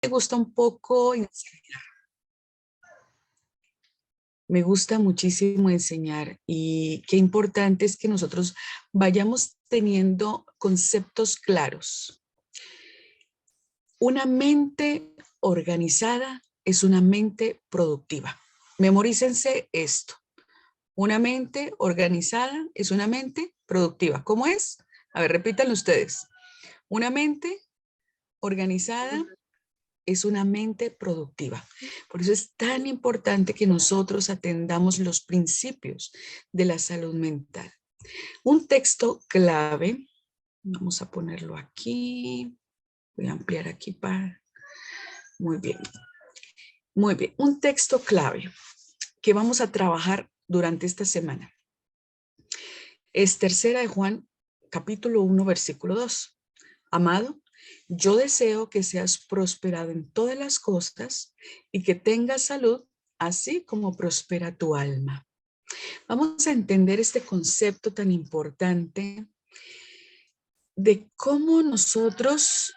me gusta un poco enseñar. Me gusta muchísimo enseñar y qué importante es que nosotros vayamos teniendo conceptos claros. Una mente organizada es una mente productiva. Memorícense esto. Una mente organizada es una mente productiva. ¿Cómo es? A ver, repítanlo ustedes. Una mente organizada es una mente productiva. Por eso es tan importante que nosotros atendamos los principios de la salud mental. Un texto clave, vamos a ponerlo aquí, voy a ampliar aquí para... Muy bien, muy bien. Un texto clave que vamos a trabajar durante esta semana es Tercera de Juan, capítulo 1, versículo 2. Amado, yo deseo que seas prosperado en todas las cosas y que tengas salud, así como prospera tu alma. Vamos a entender este concepto tan importante de cómo nosotros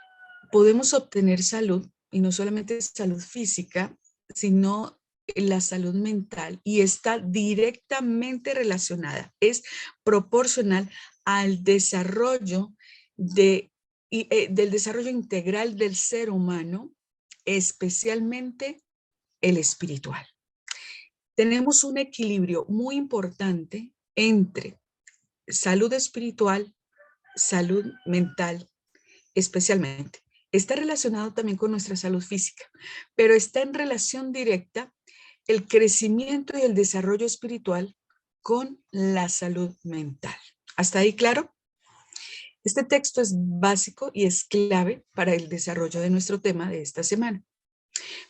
podemos obtener salud, y no solamente salud física, sino la salud mental, y está directamente relacionada, es proporcional al desarrollo del desarrollo integral del ser humano, especialmente el espiritual. Tenemos un equilibrio muy importante entre salud espiritual, salud mental, especialmente. Está relacionado también con nuestra salud física, pero está en relación directa el crecimiento y el desarrollo espiritual con la salud mental. ¿Hasta ahí claro? Este texto es básico y es clave para el desarrollo de nuestro tema de esta semana.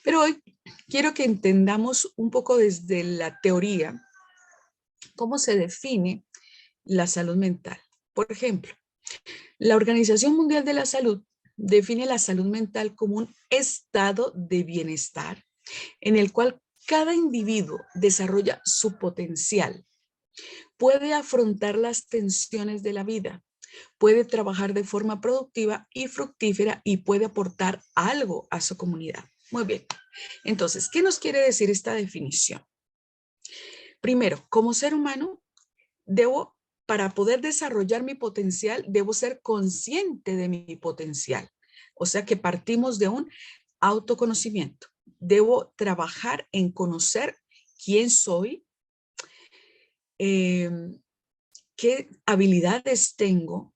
Pero hoy quiero que entendamos un poco desde la teoría cómo se define la salud mental. Por ejemplo, la Organización Mundial de la Salud define la salud mental como un estado de bienestar en el cual cada individuo desarrolla su potencial, puede afrontar las tensiones de la vida, puede trabajar de forma productiva y fructífera y puede aportar algo a su comunidad. Muy bien. Entonces, ¿qué nos quiere decir esta definición? Primero, como ser humano, para poder desarrollar mi potencial, debo ser consciente de mi potencial. O sea que partimos de un autoconocimiento. Debo trabajar en conocer quién soy, qué habilidades tengo,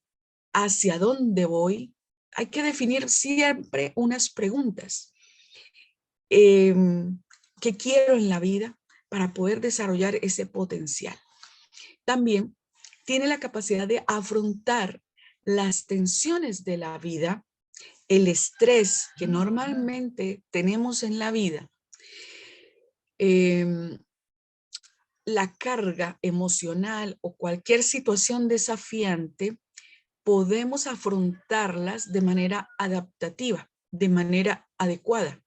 hacia dónde voy. Hay que definir siempre unas preguntas. ¿Qué quiero en la vida para poder desarrollar ese potencial? También tiene la capacidad de afrontar las tensiones de la vida, el estrés que normalmente tenemos en la vida, la carga emocional o cualquier situación desafiante, podemos afrontarlas de manera adaptativa, de manera adecuada.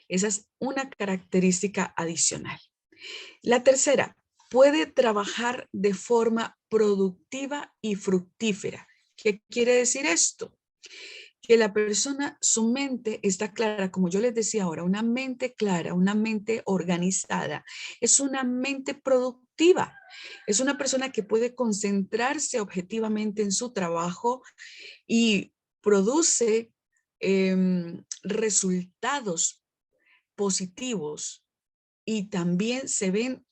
Esa es una característica adicional. La tercera, puede trabajar de forma productiva y fructífera. ¿Qué quiere decir esto? Que la persona, su mente está clara, como yo les decía ahora, una mente clara, una mente organizada, es una mente productiva, es una persona que puede concentrarse objetivamente en su trabajo y produce resultados positivos, y también se ven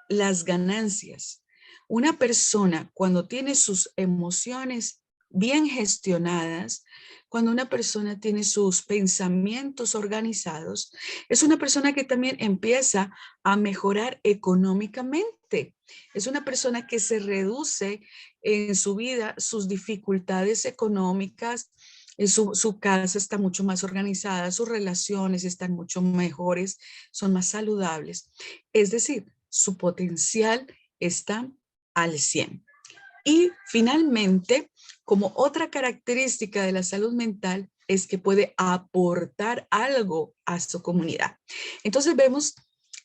las ganancias. Una persona cuando tiene sus emociones bien gestionadas, cuando una persona tiene sus pensamientos organizados, es una persona que también empieza a mejorar económicamente. Es una persona que se reduce en su vida sus dificultades económicas, su casa está mucho más organizada, sus relaciones están mucho mejores, son más saludables. Es decir, su potencial está al 100. Y finalmente, como otra característica de la salud mental, es que puede aportar algo a su comunidad. Entonces vemos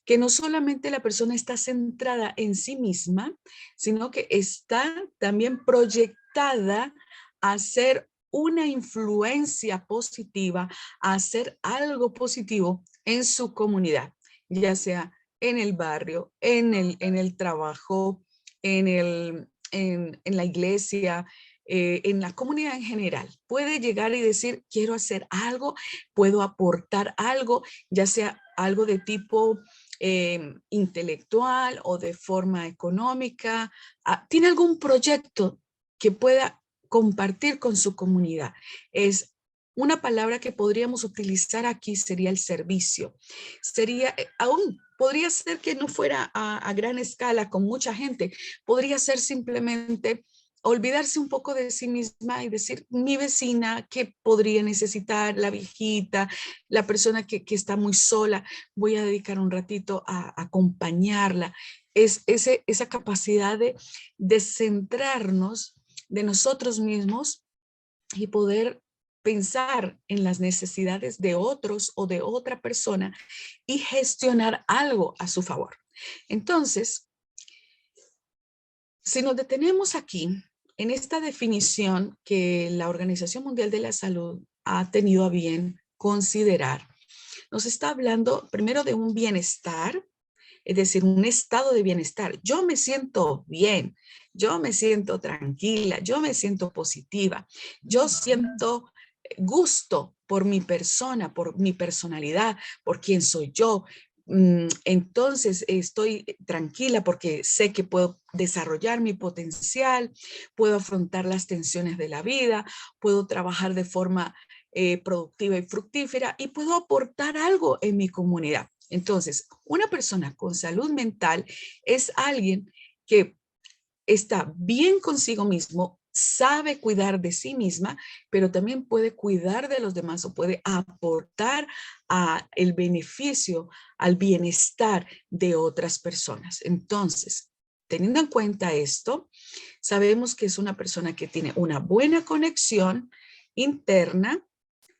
que no solamente la persona está centrada en sí misma, sino que está también proyectada a ser una influencia positiva a hacer algo positivo en su comunidad, ya sea en el barrio, en el trabajo, en la iglesia, en la comunidad en general. Puede llegar y decir, quiero hacer algo, puedo aportar algo, ya sea algo de tipo intelectual o de forma económica. ¿Tiene algún proyecto que pueda compartir con su comunidad? Es una palabra que podríamos utilizar aquí, sería el servicio. Sería, aún podría ser que no fuera a gran escala con mucha gente, podría ser simplemente olvidarse un poco de sí misma y decir, mi vecina, ¿qué podría necesitar? La viejita, la persona que está muy sola, voy a dedicar un ratito a acompañarla. Es esa capacidad de centrarnos de nosotros mismos y poder pensar en las necesidades de otros o de otra persona y gestionar algo a su favor. Entonces, si nos detenemos aquí, en esta definición que la Organización Mundial de la Salud ha tenido a bien considerar, nos está hablando primero de un bienestar, es decir, un estado de bienestar. Yo me siento bien, yo me siento tranquila, yo me siento positiva, yo siento gusto por mi persona, por mi personalidad, por quién soy yo. Entonces estoy tranquila porque sé que puedo desarrollar mi potencial, puedo afrontar las tensiones de la vida, puedo trabajar de forma productiva y fructífera y puedo aportar algo en mi comunidad. Entonces, una persona con salud mental es alguien que está bien consigo mismo, sabe cuidar de sí misma, pero también puede cuidar de los demás o puede aportar a el beneficio, al bienestar de otras personas. Entonces, teniendo en cuenta esto, sabemos que es una persona que tiene una buena conexión interna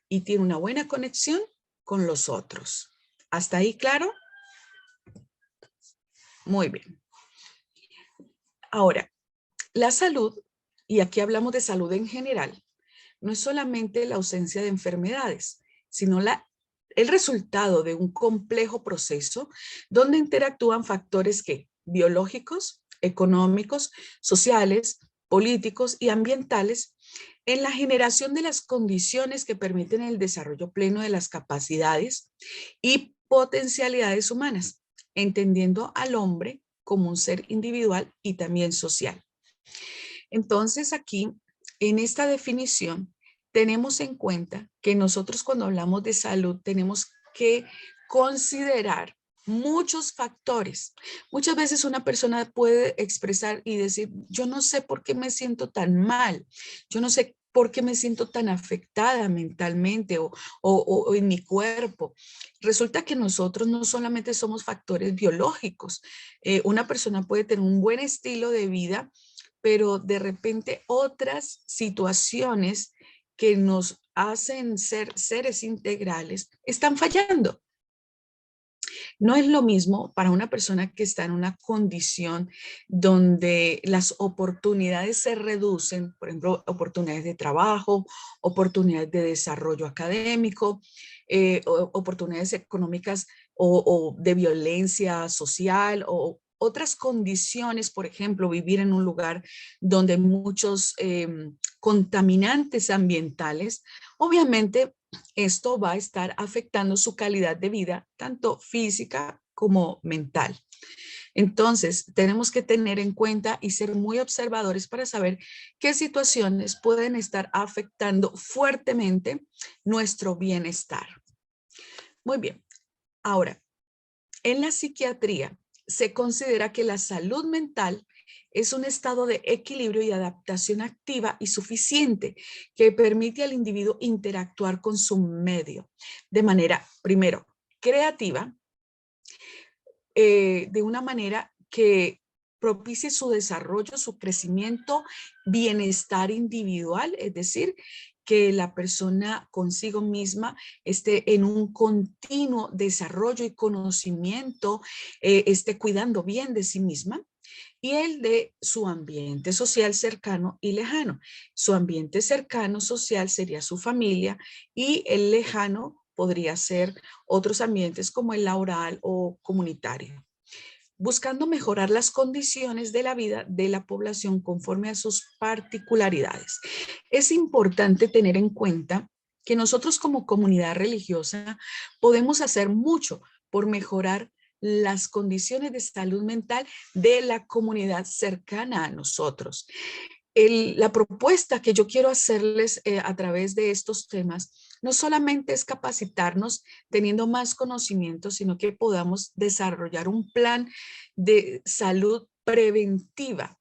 y tiene una buena conexión con los otros. ¿Hasta ahí claro? Muy bien. Ahora, la salud, y aquí hablamos de salud en general, no es solamente la ausencia de enfermedades, sino el resultado de un complejo proceso donde interactúan factores biológicos, económicos, sociales, políticos y ambientales en la generación de las condiciones que permiten el desarrollo pleno de las capacidades y potencialidades humanas, entendiendo al hombre como un ser individual y también social. Entonces aquí, en esta definición, tenemos en cuenta que nosotros cuando hablamos de salud tenemos que considerar muchos factores. Muchas veces una persona puede expresar y decir, yo no sé por qué me siento tan mal, yo no sé por qué me siento tan afectada mentalmente o en mi cuerpo. Resulta que nosotros no solamente somos factores biológicos. Una persona puede tener un buen estilo de vida, pero de repente otras situaciones que nos hacen ser seres integrales están fallando. No es lo mismo para una persona que está en una condición donde las oportunidades se reducen, por ejemplo, oportunidades de trabajo, oportunidades de desarrollo académico, oportunidades económicas o de violencia social o otras condiciones, por ejemplo, vivir en un lugar donde hay muchos contaminantes ambientales. Obviamente esto va a estar afectando su calidad de vida, tanto física como mental. Entonces, tenemos que tener en cuenta y ser muy observadores para saber qué situaciones pueden estar afectando fuertemente nuestro bienestar. Muy bien. Ahora, en la psiquiatría se considera que la salud mental es un estado de equilibrio y adaptación activa y suficiente que permite al individuo interactuar con su medio de manera, primero, creativa, de una manera que propicie su desarrollo, su crecimiento, bienestar individual, es decir, que la persona consigo misma esté en un continuo desarrollo y conocimiento, esté cuidando bien de sí misma. y el de su ambiente social cercano y lejano. Su ambiente cercano social sería su familia y el lejano podría ser otros ambientes como el laboral o comunitario, buscando mejorar las condiciones de la vida de la población conforme a sus particularidades. Es importante tener en cuenta que nosotros como comunidad religiosa podemos hacer mucho por mejorar las condiciones de salud mental de la comunidad cercana a nosotros. La propuesta que yo quiero hacerles a través de estos temas no solamente es capacitarnos teniendo más conocimiento, sino que podamos desarrollar un plan de salud preventiva,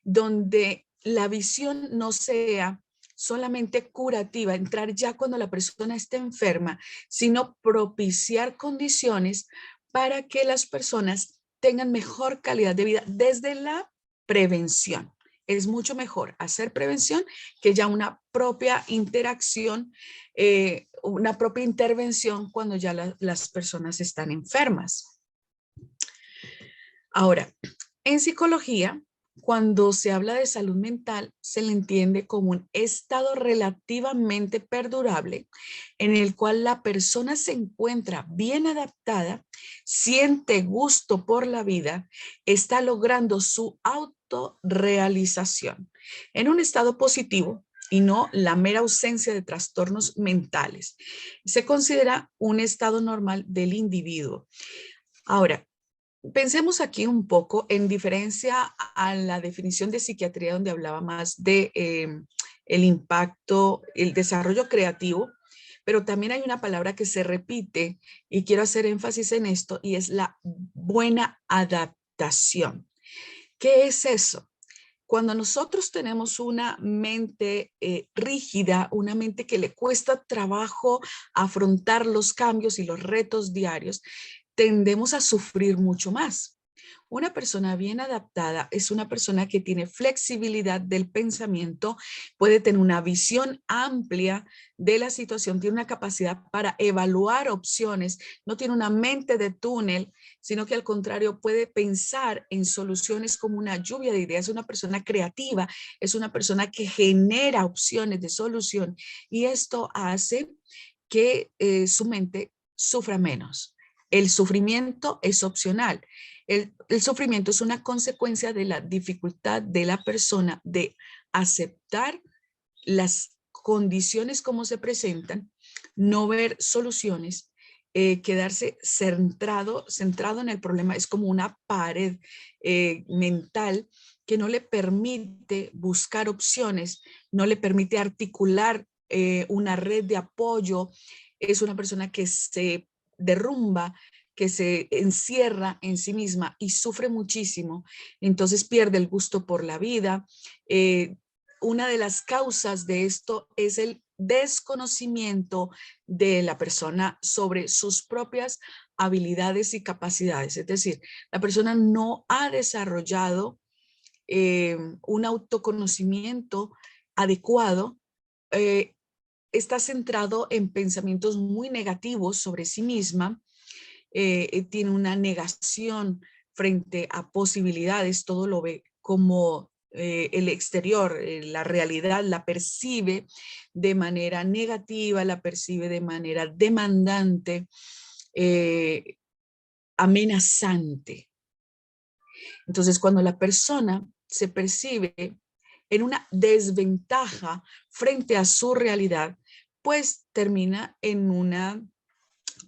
donde la visión no sea solamente curativa, entrar ya cuando la persona esté enferma, sino propiciar condiciones para que las personas tengan mejor calidad de vida desde la prevención. Es mucho mejor hacer prevención que ya una propia interacción, una propia intervención cuando ya las personas están enfermas. Ahora, en psicología, cuando se habla de salud mental, se le entiende como un estado relativamente perdurable en el cual la persona se encuentra bien adaptada, siente gusto por la vida, está logrando su autorrealización en un estado positivo y no la mera ausencia de trastornos mentales. Se considera un estado normal del individuo. Ahora, pensemos aquí un poco en diferencia a la definición de psiquiatría donde hablaba más de el impacto, el desarrollo creativo, pero también hay una palabra que se repite y quiero hacer énfasis en esto y es la buena adaptación. ¿Qué es eso? Cuando nosotros tenemos una mente rígida, una mente que le cuesta trabajo afrontar los cambios y los retos diarios, tendemos a sufrir mucho más. Una persona bien adaptada es una persona que tiene flexibilidad del pensamiento, puede tener una visión amplia de la situación, tiene una capacidad para evaluar opciones, no tiene una mente de túnel, sino que al contrario puede pensar en soluciones como una lluvia de ideas. Es una persona creativa, es una persona que genera opciones de solución y esto hace que su mente sufra menos. El sufrimiento es opcional. El sufrimiento es una consecuencia de la dificultad de la persona de aceptar las condiciones como se presentan, no ver soluciones, quedarse centrado en el problema. Es como una pared mental que no le permite buscar opciones, no le permite articular una red de apoyo. Es una persona que se derrumba, que se encierra en sí misma y sufre muchísimo, entonces pierde el gusto por la vida. Una de las causas de esto es el desconocimiento de la persona sobre sus propias habilidades y capacidades. Es decir, la persona no ha desarrollado un autoconocimiento adecuado, está centrado en pensamientos muy negativos sobre sí misma, tiene una negación frente a posibilidades, todo lo ve como el exterior, la realidad la percibe de manera negativa, la percibe de manera demandante, amenazante. Entonces, cuando la persona se percibe en una desventaja frente a su realidad, pues termina en una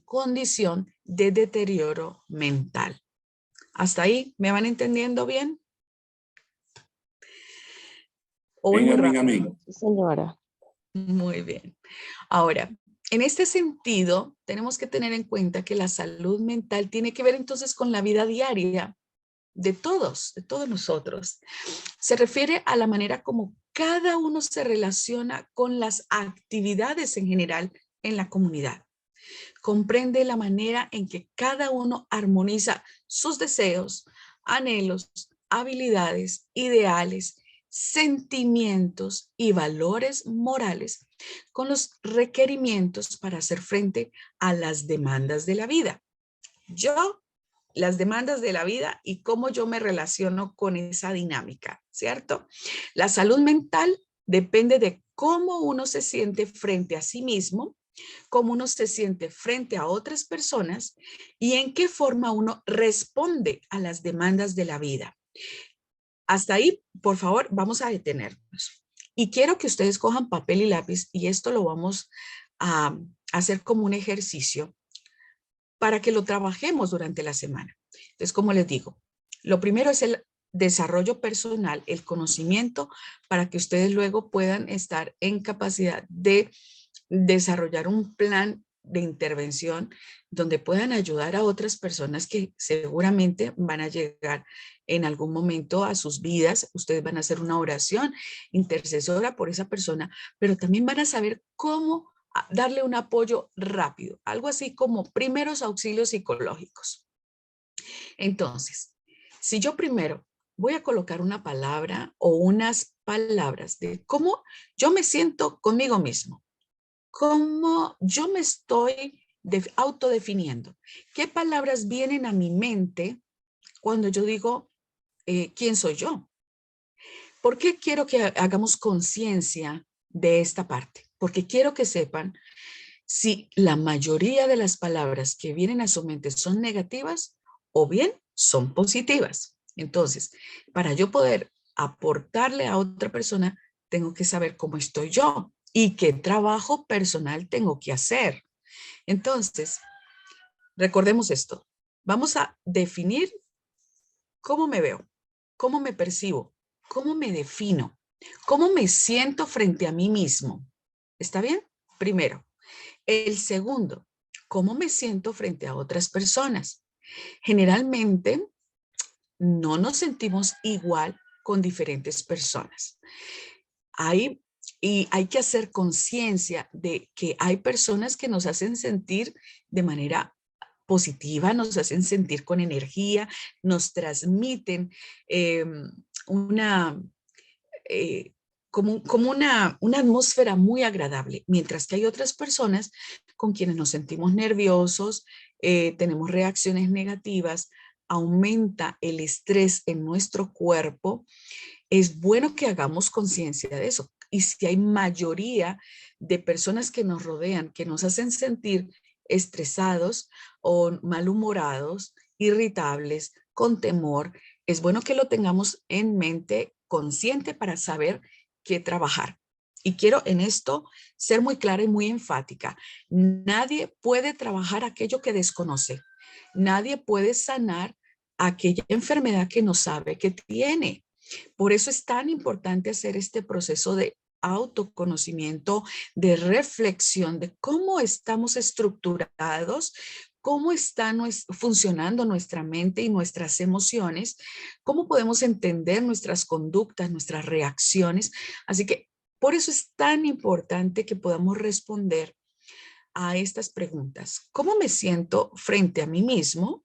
condición de deterioro mental. ¿Hasta ahí me van entendiendo bien? ¿O voy muy rápido? Amén. Sí, señora. Muy bien. Ahora, en este sentido, tenemos que tener en cuenta que la salud mental tiene que ver entonces con la vida diaria de todos nosotros. Se refiere a la manera como cada uno se relaciona con las actividades en general en la comunidad. Comprende la manera en que cada uno armoniza sus deseos, anhelos, habilidades, ideales, sentimientos y valores morales con los requerimientos para hacer frente a las demandas de la vida. Yo las demandas de la vida y cómo yo me relaciono con esa dinámica, ¿cierto? La salud mental depende de cómo uno se siente frente a sí mismo, cómo uno se siente frente a otras personas y en qué forma uno responde a las demandas de la vida. Hasta ahí, por favor, vamos a detenernos. Y quiero que ustedes cojan papel y lápiz y esto lo vamos a hacer como un ejercicio para que lo trabajemos durante la semana. Entonces, como les digo, lo primero es el desarrollo personal, el conocimiento, para que ustedes luego puedan estar en capacidad de desarrollar un plan de intervención donde puedan ayudar a otras personas que seguramente van a llegar en algún momento a sus vidas. Ustedes van a hacer una oración intercesora por esa persona, pero también van a saber cómo darle un apoyo rápido, algo así como primeros auxilios psicológicos. Entonces, si yo primero voy a colocar una palabra o unas palabras de cómo yo me siento conmigo mismo, cómo yo me estoy autodefiniendo, qué palabras vienen a mi mente cuando yo digo quién soy yo. ¿Por qué quiero que hagamos conciencia de esta parte? Porque quiero que sepan si la mayoría de las palabras que vienen a su mente son negativas o bien son positivas. Entonces, para yo poder aportarle a otra persona, tengo que saber cómo estoy yo y qué trabajo personal tengo que hacer. Entonces, recordemos esto. Vamos a definir cómo me veo, cómo me percibo, cómo me defino, cómo me siento frente a mí mismo. ¿Está bien? Primero. El segundo, cómo me siento frente a otras personas. Generalmente no nos sentimos igual con diferentes personas. Hay, y hay que hacer conciencia de que hay personas que nos hacen sentir de manera positiva, nos hacen sentir con energía, nos transmiten eh, una, eh, como una atmósfera muy agradable, mientras que hay otras personas con quienes nos sentimos nerviosos, tenemos reacciones negativas, aumenta el estrés en nuestro cuerpo. Es bueno que hagamos conciencia de eso. Y si hay mayoría de personas que nos rodean, que nos hacen sentir estresados o malhumorados, irritables, con temor, es bueno que lo tengamos en mente consciente para saber qué trabajar. Y quiero en esto ser muy clara y muy enfática. Nadie puede trabajar aquello que desconoce. Nadie puede sanar aquella enfermedad que no sabe que tiene. Por eso es tan importante hacer este proceso de autoconocimiento, de reflexión de cómo estamos estructurados, cómo está funcionando nuestra mente y nuestras emociones, cómo podemos entender nuestras conductas, nuestras reacciones. Así que por eso es tan importante que podamos responder a estas preguntas. ¿Cómo me siento frente a mí mismo?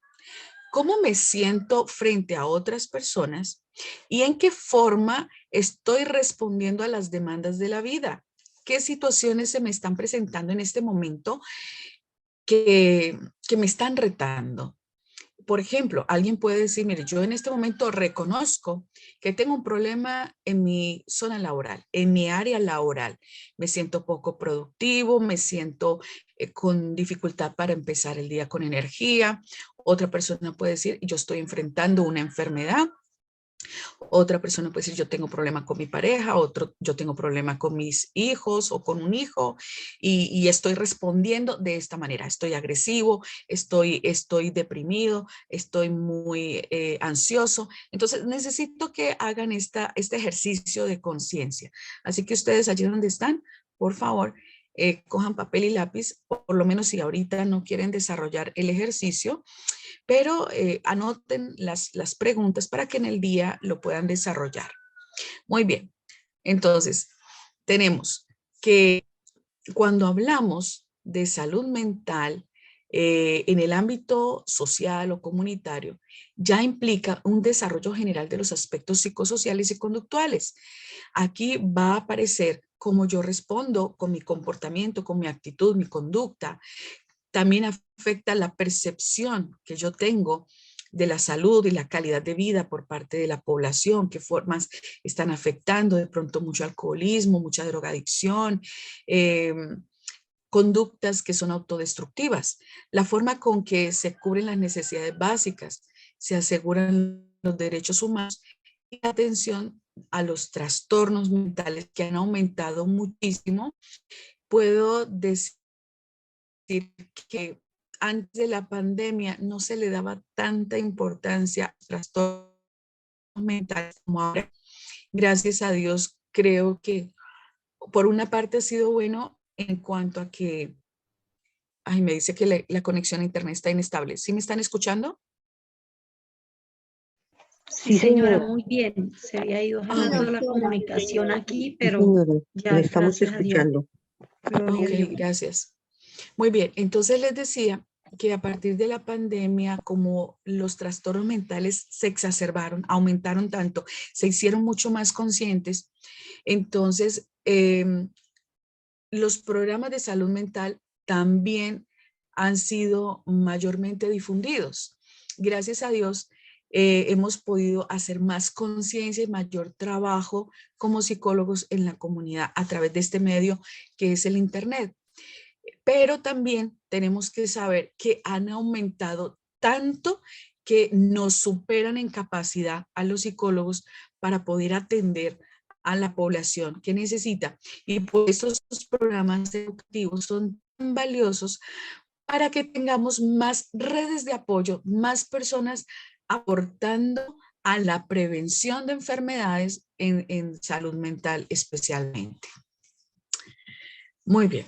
¿Cómo me siento frente a otras personas? ¿Y en qué forma estoy respondiendo a las demandas de la vida? ¿Qué situaciones se me están presentando en este momento que me están retando? Por ejemplo, alguien puede decir, mire, yo en este momento reconozco que tengo un problema en mi zona laboral, en mi área laboral. Me siento poco productivo, me siento con dificultad para empezar el día con energía. Otra persona puede decir, yo estoy enfrentando una enfermedad. Otra persona puede decir, yo tengo problema con mi pareja, otro, yo tengo problema con mis hijos o con un hijo y estoy respondiendo de esta manera. Estoy agresivo, estoy deprimido, estoy muy ansioso. Entonces necesito que hagan este ejercicio de conciencia. Así que ustedes allí donde están, por favor, cojan papel y lápiz, por lo menos si ahorita no quieren desarrollar el ejercicio, pero anoten las preguntas para que en el día lo puedan desarrollar. Muy bien, entonces tenemos que cuando hablamos de salud mental en el ámbito social o comunitario, ya implica un desarrollo general de los aspectos psicosociales y conductuales. Aquí va a aparecer cómo yo respondo con mi comportamiento, con mi actitud, mi conducta. También afecta la percepción que yo tengo de la salud y la calidad de vida por parte de la población, qué formas están afectando, de pronto mucho alcoholismo, mucha drogadicción, conductas que son autodestructivas, la forma con que se cubren las necesidades básicas, se aseguran los derechos humanos y la atención a los trastornos mentales que han aumentado muchísimo. Puedo decir que antes de la pandemia no se le daba tanta importancia a trastornos mentales como ahora. Gracias a Dios, creo que por una parte ha sido bueno en cuanto a que, ay, me dice que la conexión a internet está inestable. ¿Sí me están escuchando? Sí, señora, muy bien. Se había ido Ah, jalando la comunicación aquí, Sí, pero señora, le ya, estamos gracias a Dios. escuchando. Gloria a ok, Dios. gracias. Muy bien, entonces les decía que a partir de la pandemia, como los trastornos mentales se exacerbaron, aumentaron tanto, se hicieron mucho más conscientes, entonces los programas de salud mental también han sido mayormente difundidos. Gracias a Dios, hemos podido hacer más conciencia y mayor trabajo como psicólogos en la comunidad a través de este medio que es el Internet. Pero también tenemos que saber que han aumentado tanto que nos superan en capacidad a los psicólogos para poder atender a la población que necesita. Y por eso estos programas educativos son tan valiosos para que tengamos más redes de apoyo, más personas aportando a la prevención de enfermedades en salud mental especialmente. Muy bien.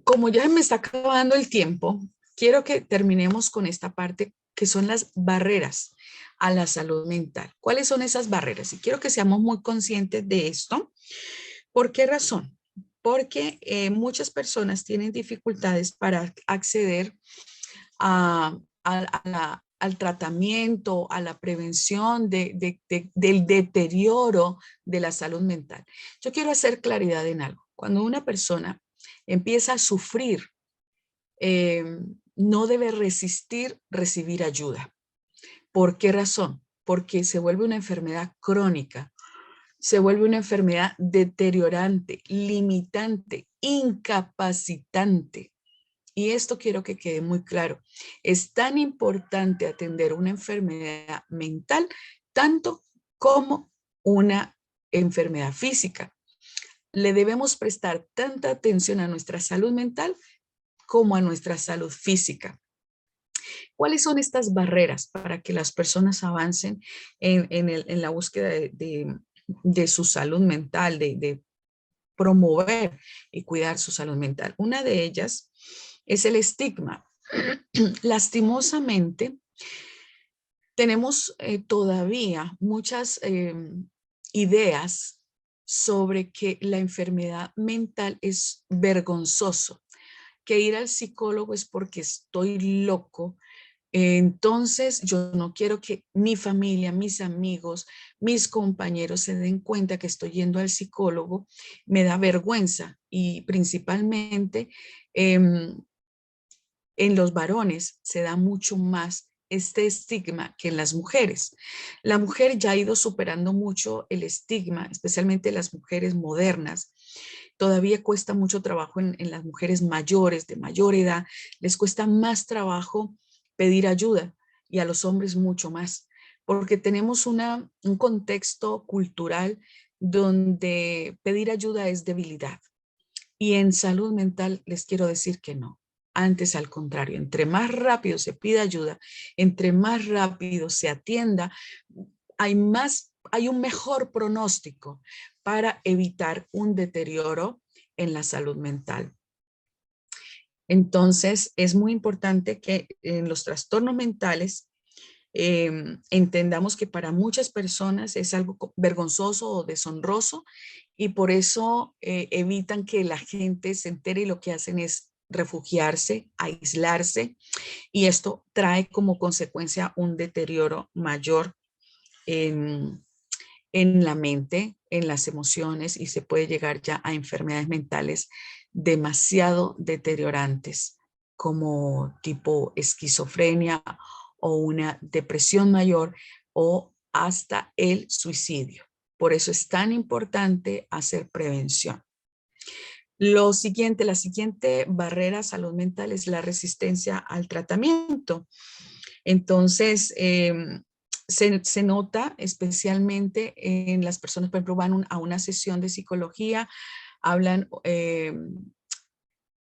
Como ya me está acabando el tiempo, quiero que terminemos con esta parte que son las barreras a la salud mental. ¿Cuáles son esas barreras? Y quiero que seamos muy conscientes de esto. ¿Por qué razón? Porque muchas personas tienen dificultades para acceder al tratamiento, a la prevención del deterioro de la salud mental. Yo quiero hacer claridad en algo. Cuando una persona empieza a sufrir, no debe resistir recibir ayuda. ¿Por qué razón? Porque se vuelve una enfermedad crónica, se vuelve una enfermedad deteriorante, limitante, incapacitante. Y esto quiero que quede muy claro. Es tan importante atender una enfermedad mental tanto como una enfermedad física. Le debemos prestar tanta atención a nuestra salud mental como a nuestra salud física. ¿Cuáles son estas barreras para que las personas avancen en la búsqueda de su salud mental, de promover y cuidar su salud mental? Una de ellas es el estigma. Lastimosamente, tenemos todavía muchas ideas sobre que la enfermedad mental es vergonzoso, que ir al psicólogo es porque estoy loco. Entonces, yo no quiero que mi familia, mis amigos, mis compañeros se den cuenta que estoy yendo al psicólogo. Me da vergüenza y principalmente en los varones se da mucho más este estigma que en las mujeres. La mujer ya ha ido superando mucho el estigma, especialmente las mujeres modernas. Todavía cuesta mucho trabajo en las mujeres mayores, de mayor edad, les cuesta más trabajo pedir ayuda y a los hombres mucho más, porque tenemos un contexto cultural donde pedir ayuda es debilidad. Y en salud mental les quiero decir que no. Antes, al contrario, entre más rápido se pida ayuda, entre más rápido se atienda, hay un mejor pronóstico para evitar un deterioro en la salud mental. Entonces, es muy importante que en los trastornos mentales entendamos que para muchas personas es algo vergonzoso o deshonroso y por eso evitan que la gente se entere y lo que hacen es refugiarse, aislarse y esto trae como consecuencia un deterioro mayor en, en la mente, en las emociones y se puede llegar ya a enfermedades mentales demasiado deteriorantes como tipo esquizofrenia o una depresión mayor o hasta el suicidio. Por eso es tan importante hacer prevención. La siguiente barrera a salud mental es la resistencia al tratamiento. Entonces, se nota especialmente en las personas, por ejemplo, van a una sesión de psicología, hablan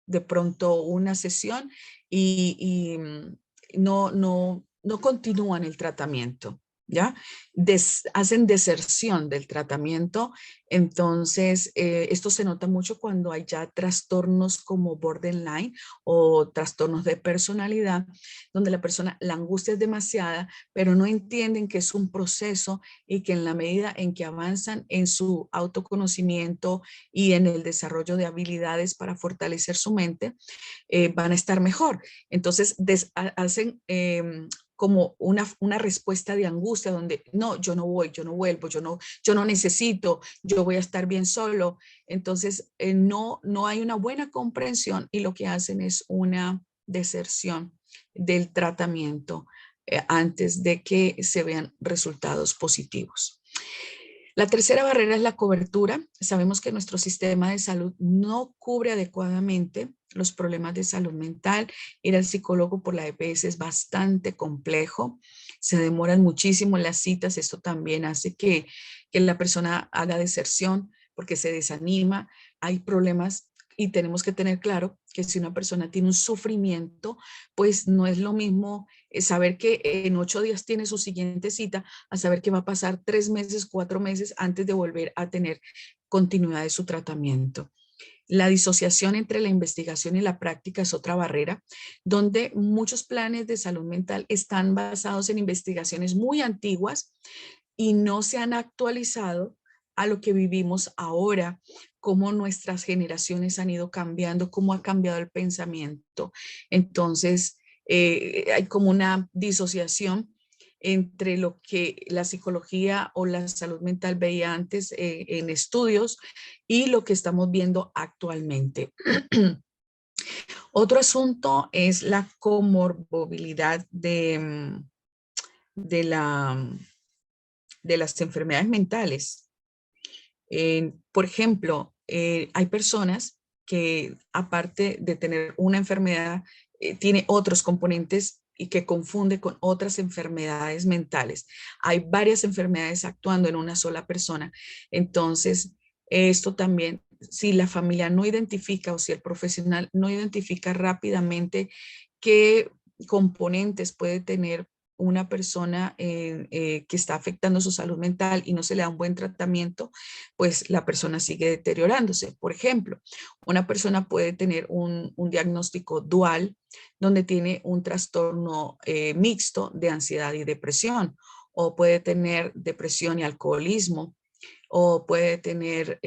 de pronto una sesión y no continúan el tratamiento, ¿ya? Hacen deserción del tratamiento. Entonces, esto se nota mucho cuando hay ya trastornos como borderline o trastornos de personalidad, donde la angustia es demasiada, pero no entienden que es un proceso y que en la medida en que avanzan en su autoconocimiento y en el desarrollo de habilidades para fortalecer su mente, van a estar mejor. Entonces, hacen como una respuesta de angustia donde no, yo no voy, yo no vuelvo, yo no necesito, yo voy a estar bien solo. Entonces, no hay una buena comprensión y lo que hacen es una deserción del tratamiento antes de que se vean resultados positivos. La tercera barrera es la cobertura. Sabemos que nuestro sistema de salud no cubre adecuadamente los problemas de salud mental. Ir al psicólogo por la EPS es bastante complejo. Se demoran muchísimo las citas. Esto también hace que la persona haga deserción porque se desanima. Hay problemas y tenemos que tener claro que si una persona tiene un sufrimiento, pues no es lo mismo saber que en 8 días tiene su siguiente cita a saber que va a pasar 3 meses, 4 meses antes de volver a tener continuidad de su tratamiento. La disociación entre la investigación y la práctica es otra barrera, donde muchos planes de salud mental están basados en investigaciones muy antiguas y no se han actualizado a lo que vivimos ahora, cómo nuestras generaciones han ido cambiando, cómo ha cambiado el pensamiento. Entonces, hay como una disociación entre lo que la psicología o la salud mental veía antes en estudios y lo que estamos viendo actualmente. Otro asunto es la comorbilidad de las enfermedades mentales. Por ejemplo, hay personas que aparte de tener una enfermedad, tiene otros componentes y que confunde con otras enfermedades mentales. Hay varias enfermedades actuando en una sola persona. Entonces, esto también, si la familia no identifica o si el profesional no identifica rápidamente qué componentes puede tener una persona que está afectando su salud mental y no se le da un buen tratamiento, pues la persona sigue deteriorándose. Por ejemplo, una persona puede tener un diagnóstico dual donde tiene un trastorno mixto de ansiedad y depresión, o puede tener depresión y alcoholismo, o puede tener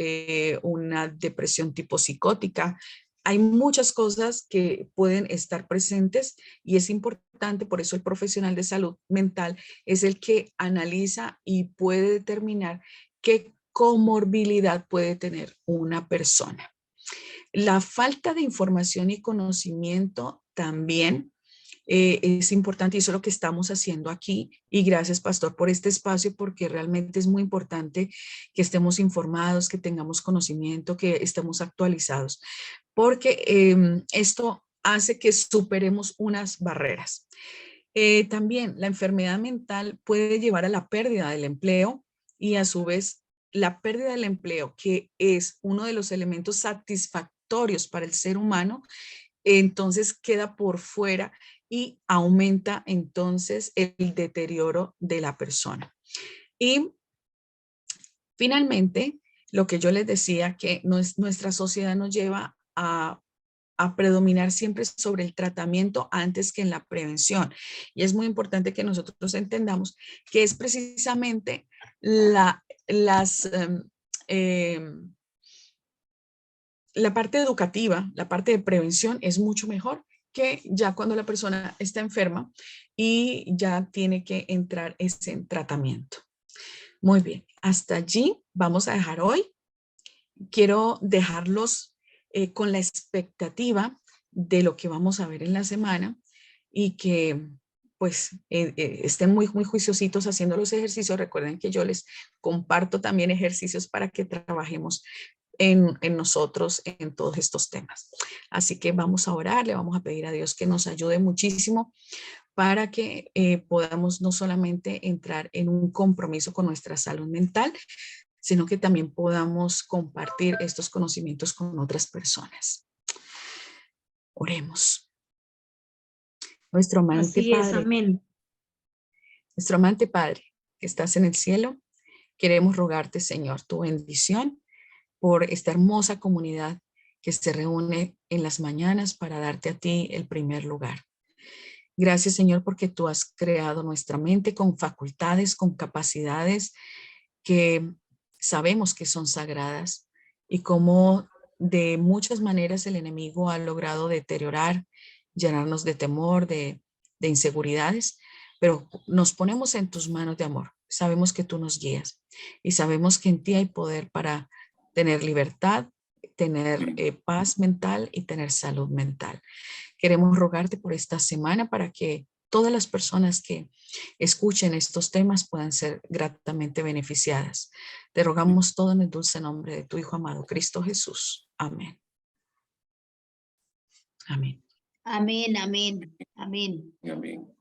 una depresión tipo psicótica. Hay muchas cosas que pueden estar presentes y es importante, por eso el profesional de salud mental es el que analiza y puede determinar qué comorbilidad puede tener una persona. La falta de información y conocimiento también es importante y eso es lo que estamos haciendo aquí. Y gracias, Pastor, por este espacio, porque realmente es muy importante que estemos informados, que tengamos conocimiento, que estemos actualizados, porque esto hace que superemos unas barreras. También la enfermedad mental puede llevar a la pérdida del empleo y a su vez la pérdida del empleo, que es uno de los elementos satisfactorios para el ser humano, entonces queda por fuera y aumenta entonces el deterioro de la persona. Y finalmente, lo que yo les decía, que nuestra sociedad nos lleva a predominar siempre sobre el tratamiento antes que en la prevención. Y es muy importante que nosotros entendamos que es precisamente la parte educativa, la parte de prevención es mucho mejor que ya cuando la persona está enferma y ya tiene que entrar ese tratamiento. Muy bien, hasta allí vamos a dejar hoy. Quiero dejarlos con la expectativa de lo que vamos a ver en la semana y que pues estén muy juiciositos haciendo los ejercicios. Recuerden que yo les comparto también ejercicios para que trabajemos en nosotros en todos estos temas. Así que vamos a orar, le vamos a pedir a Dios que nos ayude muchísimo para que podamos no solamente entrar en un compromiso con nuestra salud mental, sino que también podamos compartir estos conocimientos con otras personas. Oremos. Nuestro amante Así es, Padre, amén. nuestro amante Padre, que estás en el cielo, queremos rogarte, Señor, tu bendición por esta hermosa comunidad que se reúne en las mañanas para darte a ti el primer lugar. Gracias, Señor, porque tú has creado nuestra mente con facultades, con capacidades que sabemos que son sagradas y cómo de muchas maneras el enemigo ha logrado deteriorar, llenarnos de temor, de inseguridades, pero nos ponemos en tus manos de amor. Sabemos que tú nos guías y sabemos que en ti hay poder para tener libertad, tener paz mental y tener salud mental. Queremos rogarte por esta semana para que todas las personas que escuchen estos temas puedan ser gratamente beneficiadas. Te rogamos todo en el dulce nombre de tu Hijo amado, Cristo Jesús. Amén. Amén. Amén, amén, amén. Amén.